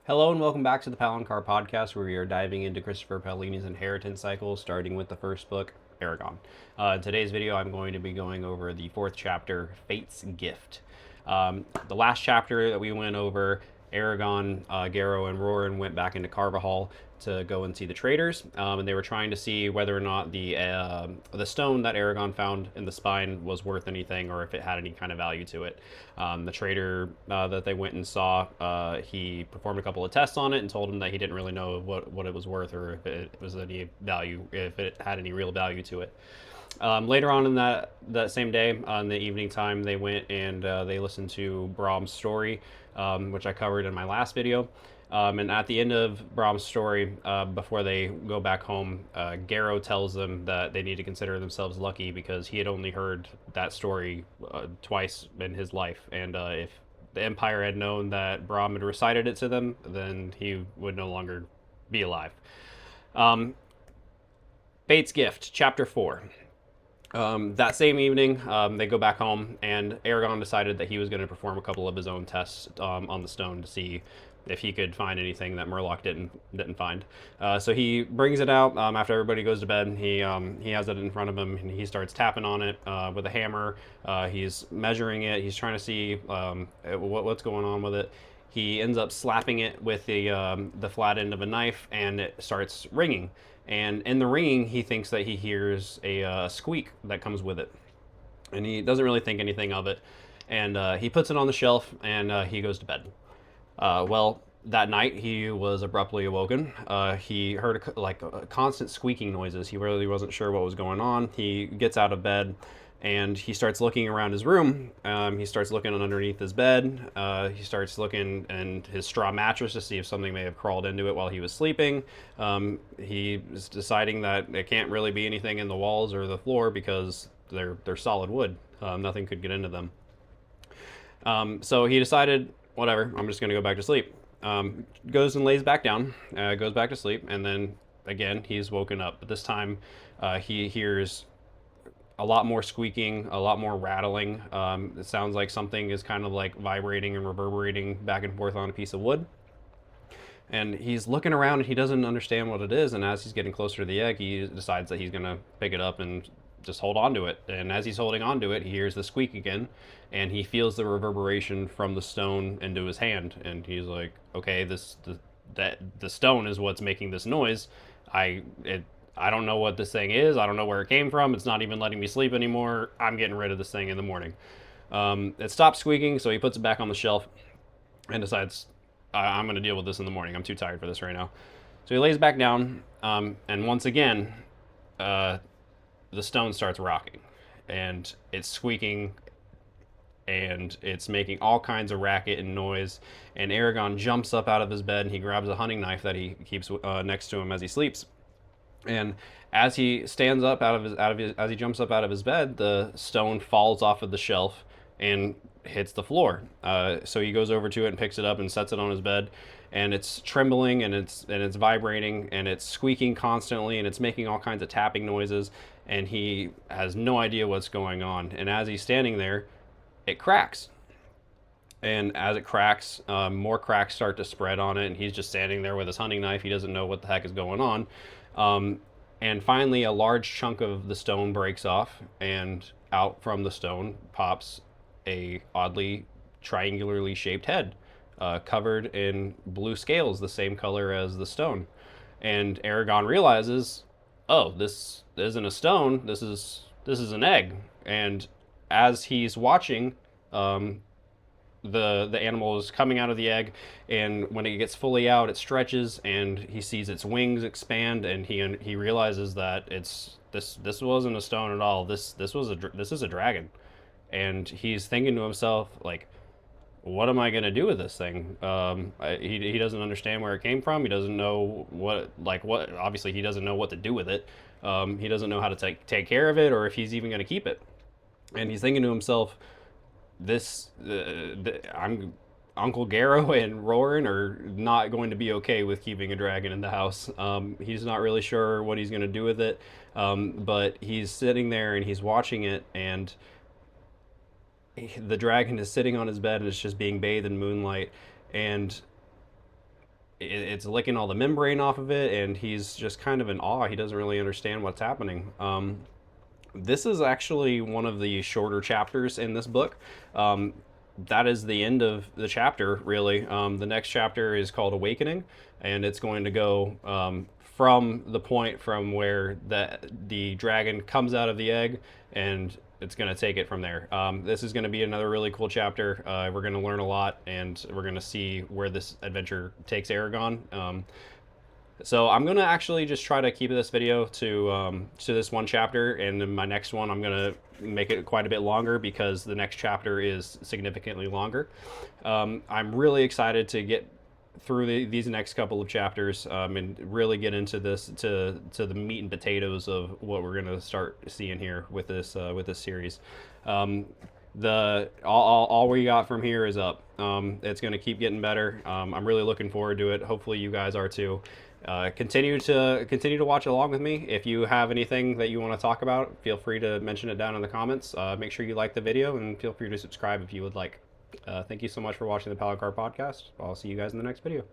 Hello and welcome back to the Palancar podcast, where we are diving into Christopher Paolini's inheritance cycle, starting with the first book, Eragon. In today's video, I'm going to be going over the fourth chapter, Fate's Gift. The last chapter that we went over, Eragon, Garrow, and Roran went back into Carvahall to go and see the traders, and they were trying to see whether or not the stone that Eragon found in the spine was worth anything, or if it had any kind of value to it. The trader that they went and saw, he performed a couple of tests on it and told him that he didn't really know what it was worth, or if it was any value, if it had any real value to it. Later on in that same day, in the evening time, they went and they listened to Brahm's story, which I covered in my last video. And at the end of Brahm's story, before they go back home, Garrow tells them that they need to consider themselves lucky because he had only heard that story twice in his life. And if the Empire had known that Brahm had recited it to them, then he would no longer be alive. Fate's Gift, Chapter 4. That same evening, they go back home, and Eragon decided that he was going to perform a couple of his own tests on the stone to see if he could find anything that Murloc didn't find. So he brings it out after everybody goes to bed. He has it in front of him, and he starts tapping on it with a hammer. He's measuring it. He's trying to see what's going on with it. He ends up slapping it with the flat end of a knife, and it starts ringing. And in the ringing, he thinks that he hears a squeak that comes with it. And he doesn't really think anything of it. And he puts it on the shelf, and he goes to bed. Well, that night, he was abruptly awoken. He heard constant squeaking noises. He really wasn't sure what was going on. He gets out of bed, and he starts looking around his room. He starts looking underneath his bed. He starts looking in his straw mattress to see if something may have crawled into it while he was sleeping. He is deciding that it can't really be anything in the walls or the floor because they're solid wood. Nothing could get into them. So he decided, whatever, I'm just going to go back to sleep. Goes and lays back down, goes back to sleep, and then again he's woken up. But this time he hears a lot more squeaking, a lot more rattling. It sounds like something is kind of like vibrating and reverberating back and forth on a piece of wood. And he's looking around and he doesn't understand what it is. And as he's getting closer to the egg, he decides that he's going to pick it up and just hold on to it. And as he's holding on to it, he hears the squeak again, and he feels the reverberation from the stone into his hand. And he's like, okay, the stone is what's making this noise. I don't know what this thing is. I don't know where it came from. It's not even letting me sleep anymore. I'm getting rid of this thing in the morning. It stops squeaking, so he puts it back on the shelf and decides, I'm going to deal with this in the morning. I'm too tired for this right now. So he lays back down, and once again, the stone starts rocking, and it's squeaking, and it's making all kinds of racket and noise. And Eragon jumps up out of his bed, and he grabs a hunting knife that he keeps next to him as he sleeps. And as he stands up as he jumps up out of his bed, the stone falls off of the shelf and hits the floor. So he goes over to it and picks it up and sets it on his bed, and it's trembling and it's vibrating and it's squeaking constantly and it's making all kinds of tapping noises, and he has no idea what's going on. And as he's standing there, it cracks. And as it cracks, more cracks start to spread on it, and he's just standing there with his hunting knife. He doesn't know what the heck is going on. And finally, a large chunk of the stone breaks off, and out from the stone pops a oddly triangularly shaped head, covered in blue scales, the same color as the stone. And Eragon realizes, oh, this isn't a stone. This is an egg. And as he's watching, the animal is coming out of the egg, and when it gets fully out, it stretches, and he sees its wings expand, and he realizes that this wasn't a stone at all. This is a dragon. And he's thinking to himself, like, what am I going to do with this thing? He doesn't understand where it came from. He doesn't know what obviously he doesn't know what to do with it. He doesn't know how to take care of it, or if he's even going to keep it. And he's thinking to himself, I'm Uncle Garrow and Roran are not going to be okay with keeping a dragon in the house. He's not really sure what he's going to do with it, but he's sitting there and he's watching it, and the dragon is sitting on his bed and it's just being bathed in moonlight, and it's licking all the membrane off of it, and he's just kind of in awe. He doesn't really understand what's happening. This is actually one of the shorter chapters in this book. That is the end of the chapter, really. The next chapter is called Awakening, and it's going to go from the point from where the dragon comes out of the egg, and it's going to take it from there. This is going to be another really cool chapter. We're going to learn a lot, and we're going to see where this adventure takes Eragon. So I'm gonna actually just try to keep this video to this one chapter, and in my next one I'm gonna make it quite a bit longer because the next chapter is significantly longer. I'm really excited to get through these next couple of chapters and really get into this to the meat and potatoes of what we're gonna start seeing here with this series. All we got from here is up. It's going to keep getting better. I'm really looking forward to it. Hopefully you guys are too. Continue to watch along with me. If you have anything that you want to talk about, feel free to mention it down in the comments. Make sure you like the video and feel free to subscribe if you would like. Thank you so much for watching the Pallet Car Podcast. I'll see you guys in the next video.